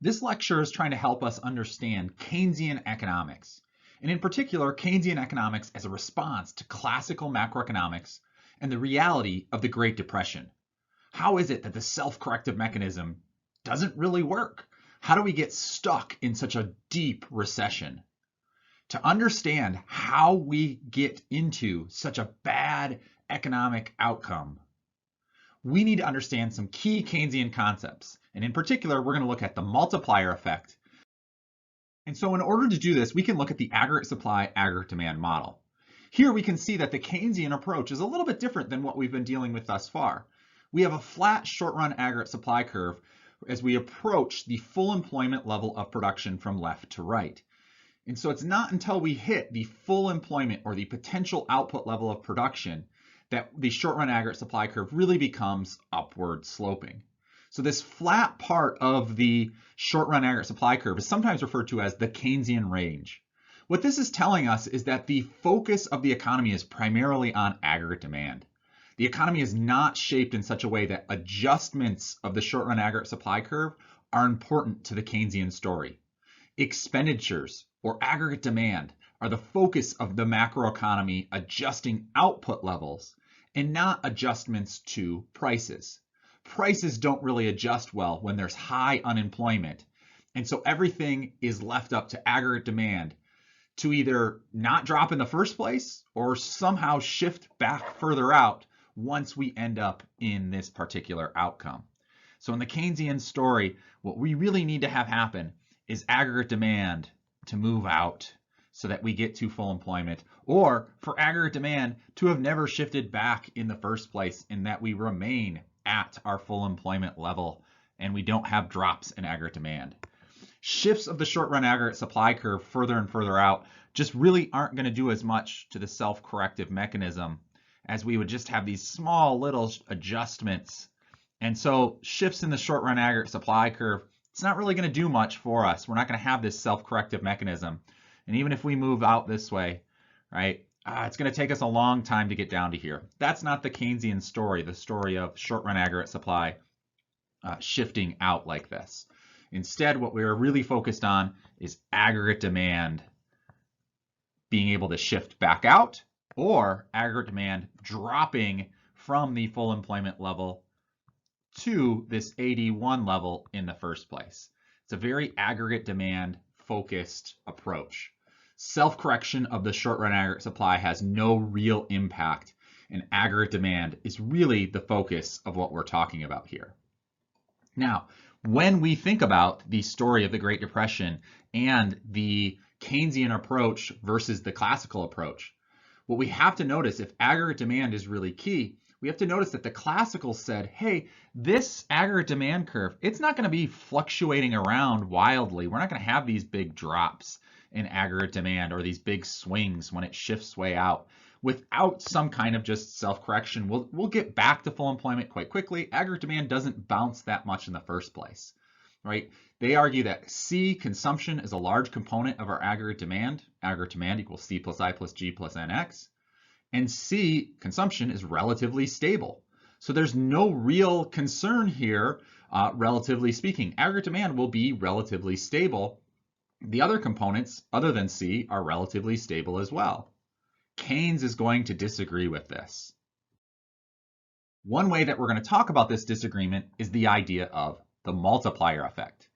This lecture is trying to help us understand Keynesian economics, and in particular, Keynesian economics as a response to classical macroeconomics and the reality of the Great Depression. How is it that the self-corrective mechanism doesn't really work? How do we get stuck in such a deep recession? To understand how we get into such a bad economic outcome, we need to understand some key Keynesian concepts. And in particular, we're going to look at the multiplier effect. And so in order to do this, we can look at the aggregate supply, aggregate demand model. Here we can see that the Keynesian approach is a little bit different than what we've been dealing with thus far. We have a flat short-run aggregate supply curve as we approach the full employment level of production from left to right. And so it's not until we hit the full employment or the potential output level of production that the short-run aggregate supply curve really becomes upward sloping. So this flat part of the short-run aggregate supply curve is sometimes referred to as the Keynesian range. What this is telling us is that the focus of the economy is primarily on aggregate demand. The economy is not shaped in such a way that adjustments of the short-run aggregate supply curve are important to the Keynesian story. Expenditures or aggregate demand are the focus of the macroeconomy adjusting output levels and not adjustments to prices. Prices don't really adjust well when there's high unemployment. And so everything is left up to aggregate demand to either not drop in the first place or somehow shift back further out once we end up in this particular outcome. So in the Keynesian story, what we really need to have happen is aggregate demand to move out so that we get to full employment, or for aggregate demand to have never shifted back in the first place and that we remain at our full employment level and we don't have drops in aggregate demand. Shifts of the short-run aggregate supply curve further and further out just really aren't going to do as much to the self-corrective mechanism as we would just have these small little adjustments. And so shifts in the short-run aggregate supply curve, it's not really going to do much for us. We're not going to have this self-corrective mechanism. And even if we move out this way, right, it's going to take us a long time to get down to here. That's not the Keynesian story, the story of short-run aggregate supply shifting out like this. Instead, what we're really focused on is aggregate demand being able to shift back out, or aggregate demand dropping from the full employment level to this 81 level in the first place. It's a very aggregate demand focused approach. Self-correction of the short-run aggregate supply has no real impact, and aggregate demand is really the focus of what we're talking about here. Now, when we think about the story of the Great Depression and the Keynesian approach versus the classical approach, what we have to notice, if aggregate demand is really key, we have to notice that the classical said, hey, this aggregate demand curve, it's not going to be fluctuating around wildly. We're not going to have these big drops in aggregate demand or these big swings when it shifts way out. Without some kind of just self-correction, we'll get back to full employment quite quickly. Aggregate demand doesn't bounce that much in the first place, right? They argue that C, consumption, is a large component of our aggregate demand. Aggregate demand equals C plus I plus G plus NX. And C, consumption, is relatively stable. So there's no real concern here, relatively speaking. Aggregate demand will be relatively stable. The other components, other than C, are relatively stable as well. Keynes is going to disagree with this. One way that we're going to talk about this disagreement is the idea of the multiplier effect.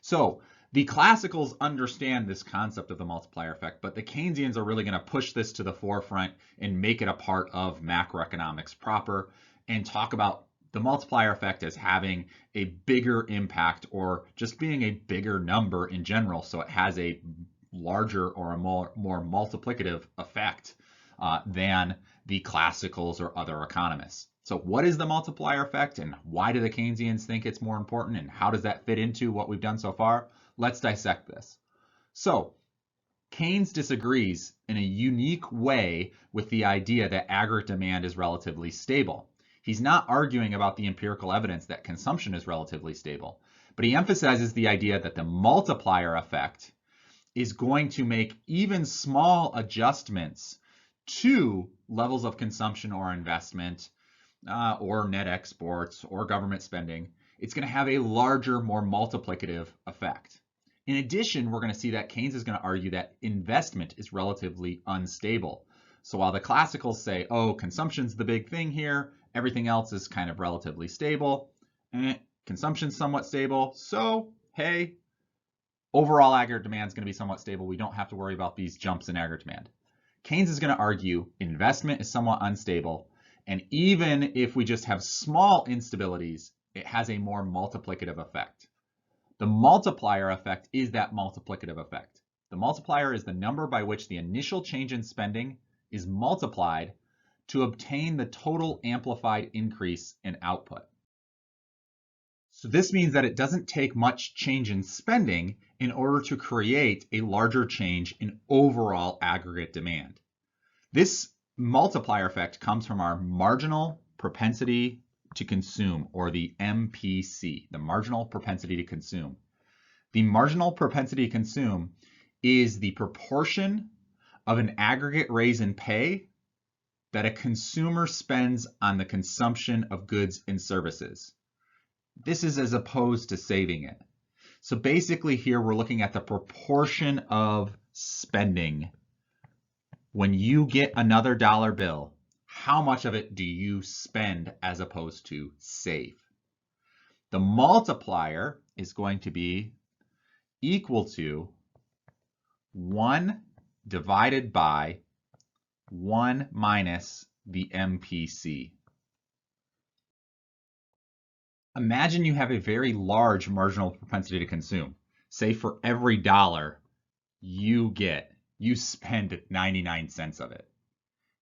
So the classicals understand this concept of the multiplier effect, but the Keynesians are really going to push this to the forefront and make it a part of macroeconomics proper and talk about the multiplier effect as having a bigger impact or just being a bigger number in general. So it has a larger or a more multiplicative effect than the classicals or other economists. So what is the multiplier effect and why do the Keynesians think it's more important and how does that fit into what we've done so far? Let's dissect this. So Keynes disagrees in a unique way with the idea that aggregate demand is relatively stable. He's not arguing about the empirical evidence that consumption is relatively stable, but he emphasizes the idea that the multiplier effect is going to make even small adjustments to levels of consumption or investment or net exports or government spending. it's going to have a larger, more multiplicative effect. In addition, we're going to see that Keynes is going to argue that investment is relatively unstable. So while the classicals say, oh, consumption's the big thing here, everything else is kind of relatively stable, consumption's somewhat stable, so hey, overall aggregate demand is going to be somewhat stable. We don't have to worry about these jumps in aggregate demand. Keynes is going to argue investment is somewhat unstable, and even if we just have small instabilities, it has a more multiplicative effect. The multiplier effect is that multiplicative effect. The multiplier is the number by which the initial change in spending is multiplied to obtain the total amplified increase in output. So this means that it doesn't take much change in spending in order to create a larger change in overall aggregate demand. This multiplier effect comes from our marginal propensity to consume, or the MPC, the marginal propensity to consume. The marginal propensity to consume is the proportion of an aggregate raise in pay that a consumer spends on the consumption of goods and services. This is as opposed to saving it. So basically here we're looking at the proportion of spending. When you get another dollar bill, how much of it do you spend as opposed to save? The multiplier is going to be equal to 1 divided by 1 minus the MPC. Imagine you have a very large marginal propensity to consume. Say for every dollar you get, you spend 99 cents of it,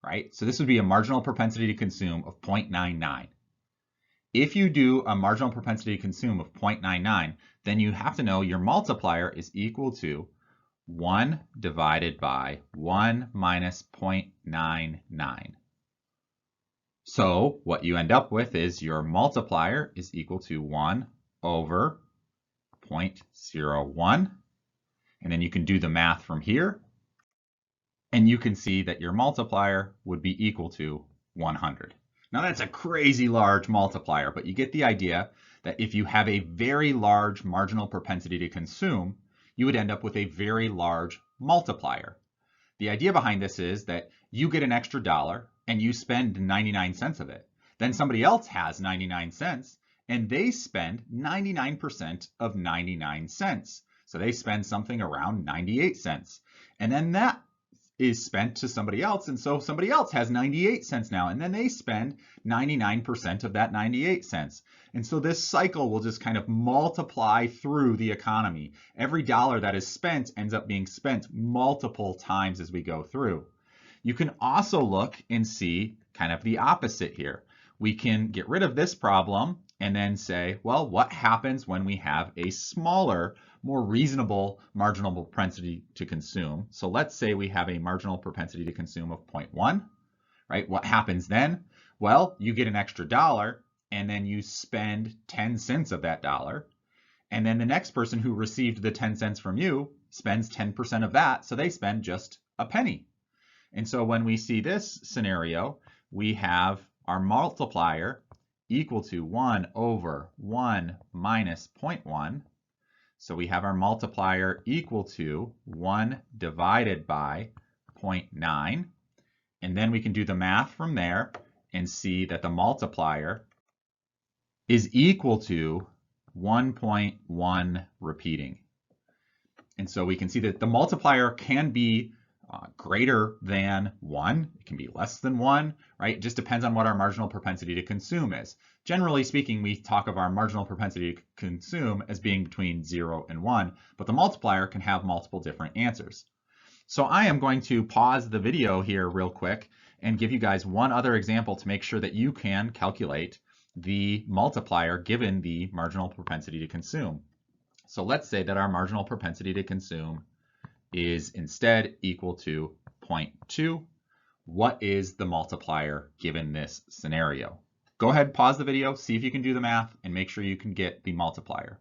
right? So this would be a marginal propensity to consume of 0.99. If you do a marginal propensity to consume of 0.99, then you have to know your multiplier is equal to 1 divided by 1 minus 0.99. So what you end up with is your multiplier is equal to 1 over 0.01. And then you can do the math from here. And you can see that your multiplier would be equal to 100. Now that's a crazy large multiplier, but you get the idea that if you have a very large marginal propensity to consume, you would end up with a very large multiplier. The idea behind this is that you get an extra dollar and you spend 99 cents of it. Then somebody else has 99 cents and they spend 99% of 99 cents. So they spend something around 98 cents. And then that is spent to somebody else, and so somebody else has 98 cents now, and then they spend 99% of that 98 cents. And so this cycle will just kind of multiply through the economy. Every dollar that is spent ends up being spent multiple times as we go through. You can also look and see kind of the opposite here. We can get rid of this problem and then say, well, what happens when we have a smaller, more reasonable marginal propensity to consume? So let's say we have a marginal propensity to consume of 0.1, right? What happens then? Well, you get an extra dollar and then you spend 10 cents of that dollar. And then the next person who received the 10 cents from you spends 10% of that, so they spend just a penny. And so when we see this scenario, we have our multiplier equal to 1 over 1 minus 0.1. So we have our multiplier equal to 1 divided by 0.9. And then we can do the math from there and see that the multiplier is equal to 1.1 repeating. And so we can see that the multiplier can be greater than 1. It can be less than 1, right? It just depends on what our marginal propensity to consume is. Generally speaking, we talk of our marginal propensity to consume as being between 0 and 1, but the multiplier can have multiple different answers. So I am going to pause the video here real quick and give you guys one other example to make sure that you can calculate the multiplier given the marginal propensity to consume. So let's say that our marginal propensity to consume is instead equal to 0.2. What is the multiplier given this scenario? Go ahead, pause the video, see if you can do the math, and make sure you can get the multiplier.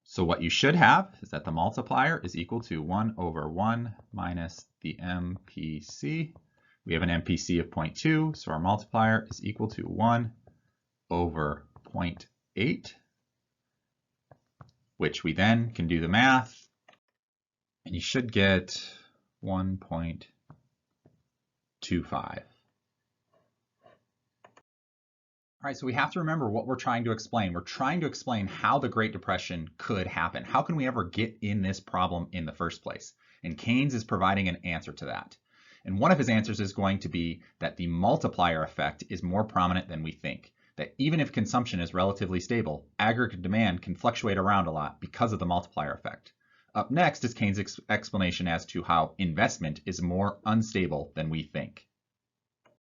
So what you should have is that the multiplier is equal to 1 over 1 minus the MPC. We have an MPC of 0.2, so our multiplier is equal to 1 over 0.8, which we then can do the math, and you should get 1.25. All right, so we have to remember what we're trying to explain. We're trying to explain how the Great Depression could happen. How can we ever get in this problem in the first place? And Keynes is providing an answer to that. And one of his answers is going to be that the multiplier effect is more prominent than we think. That even if consumption is relatively stable, aggregate demand can fluctuate around a lot because of the multiplier effect. Up next is Keynes' explanation as to how investment is more unstable than we think.